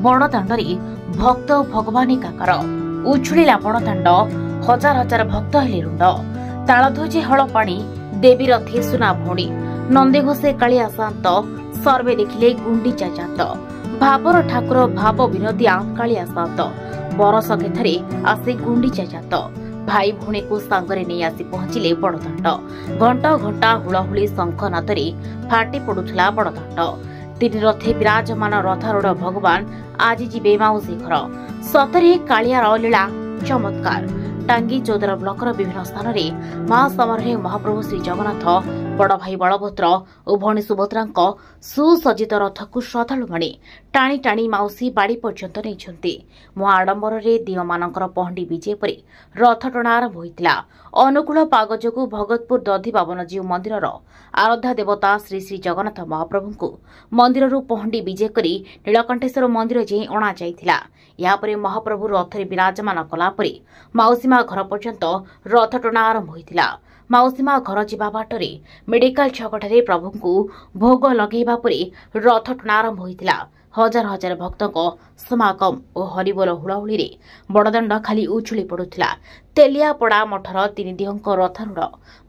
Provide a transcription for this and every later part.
बड़दाण्डरे भक्त भगवान एकाकार उछुड़ा बड़दाण्ड हजार हजार भक्त हेले रुंड तालध्वजे हल पानी देवी रथे सुना भौणी नंदीघोषे कालिया शांत सर्वे देखिले गुंडीचा जात भावर ठाकुर भाव विनोदिया कालिया शांत बरस केथरे आसे गुंडीचा जात भाई भौणी को सांगरे नहीं आसी पहुंचिले बड़दाण्ड घंटा घंटा हुलहुली शंखनादरे फाटी पड़ुला बड़दाण्ड तीन रथे विराजमान रथारूढ़ भगवान आज जीवे माउसी घर सतरे कालियार लीला चमत्कार टांगी चौदर ब्लॉकर विभिन्न स्थान में महासमारोह महाप्रभु श्री जगन्नाथ बड़ भाई बलभद्र और भौणी सुभद्रा सुसज्जित रथ को श्रद्धालु माने टाणी टाणी माउसी बाड़ी पर्यंत नहीं महाआडंबर दिव मानकर पहंडी विजय पर रथ टणा आरंभ होता अनुकूल पाग जो भगतपुर दधि बाबनजीव मंदिर आराध्या देवता श्री श्री जगन्नाथ महाप्रभु को मंदिर पहंडी विजय कर नीलकंठेश्वर मंदिर जाई अणा जाइथिला यापरे महाप्रभु रथरे विराजमान कलापरे माउसीमा घर पर्यंत रथ टणा आरंभ होता माउसीमा घर जीवा बाटरे मेडिकल छकठारे प्रभु को भोग लगेबा परे रथ टणा आरंभ होता हजार हजार भक्तों समागम और हरिबोल हुड़ाहुड़ी रे बड़दाण्ड खाली उछुली पड़ुला तेलियापड़ा मठर तीन दिहंक रथारूढ़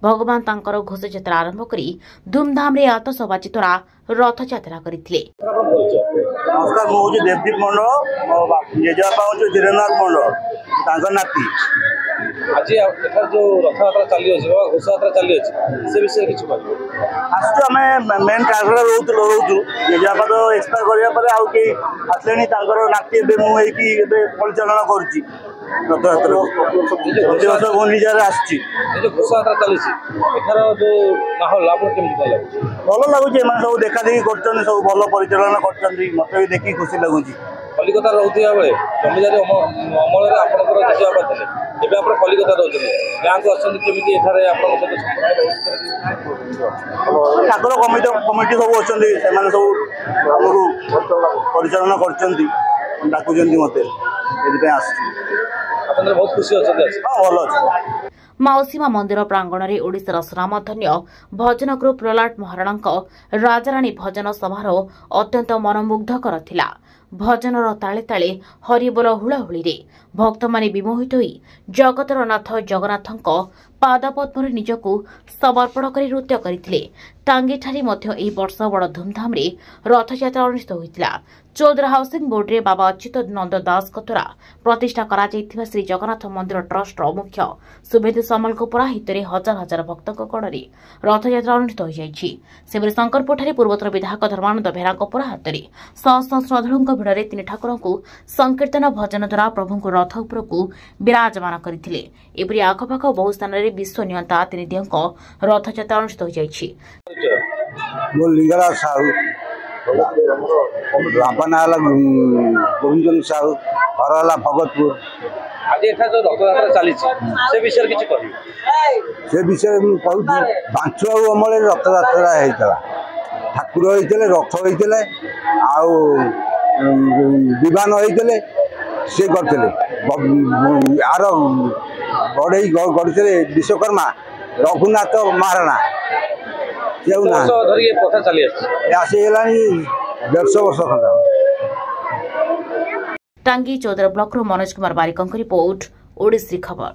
भगवान तांकर घोषयात्रा आरंभ करी धूमधाम रे आतशबाजी द्वारा रथयात्रा करथिले। नमस्कार मु होची देवदीप मंडल जेजापा होची धीरेन्द्रनाथ मंडल तांकर नाती आज एथर जो रथयात्रा चली अछि बाबा घोषयात्रा चली अछि से विषय किछु कहबो फास्ट हमें मेन टार्गेट रोतु जेजापा तो एक्सपायर करिया पर आउ के आसलेनी तांकर नाती बे मु हे की परिचालन करछि रथयात्रा गुंडीचारे आछि जो घोषयात्रा चली एथर जो माहौल आप केमति लागु भल लगुच सब देखा देखी कर सब भल परिचालन कर मत भी देखी खुशी लगुच कलिकता रोथिया बेले जमीदारी अमल थे आप कलिकता रोचे गाँव को आसमिति ठाकुर कमिटी सब अच्छा से सब परिचालन कर डाकुं मत बहुत खुशी अच्छा भल अच्छे माउसीमा मंदिर प्रांगण में ओडिशार सुनामधन्य भजन ग्रुप ललाट महाराणा राजाराणी भजन समारोह अत्यंत मनमुग्धकर थिला भजनर ताले ताले हरिबोल हुड़ाहुड़ी रे भक्त माने विमोहित होई जगतर नाथ जगन्नाथଙ୍କ पादपद्मरे निजको समर्पण कर नृत्य करथिले टांगी ठारी मध्य एही वर्ष बड़ धूमधाम रे रथयात्रा अनुष्ठित होइतिला चौधर हाउसिंग बोर्ड रे बाबा अच्युत नंद दास द्वारा प्रतिष्ठा करा जाइथिबा श्री जगन्नाथ मंदिर ट्रस्ट मुख्य सुभेदु समल को पराहित रे हजार हजार भक्तक गणरे रथयात्रा अनुष्ठित हो जाइछि सेबरे शंकरपुरठारे पूर्वोत्तर विधायक धर्मानंद बेहेराଙ୍କ पराहात रे शह शह श्रद्धालुଙ୍କ भिड़रे तीन ठाकुरଙ୍କୁ संकीर्तन भजन द्वारा प्रभुଙ୍କୁ रथ उपरକୁ विराजमान करथिले एपरि आखपाख बहु स्थान रे विश्व नियंता तीन दिहंक रथयात्रा अनुष्ठित हो जाइछि लिंगराज साहू बापना गोविंद साहू घर भगतपुर आज एठा जो रथयात्रा चली से विषय किछि कहबी से विषय कहूँ बांचुआ अमल रथयात्रा होता ठाकुर होते रथ होते विमान होते सी करते आर गढ़े गढ़ी विश्वकर्मा रघुनाथ महाराणा आसीगला 150 वर्ष खंडा। टांगी चौदर ब्लॉक मनोज कुमार बारिक रिपोर्ट ओडिसी खबर।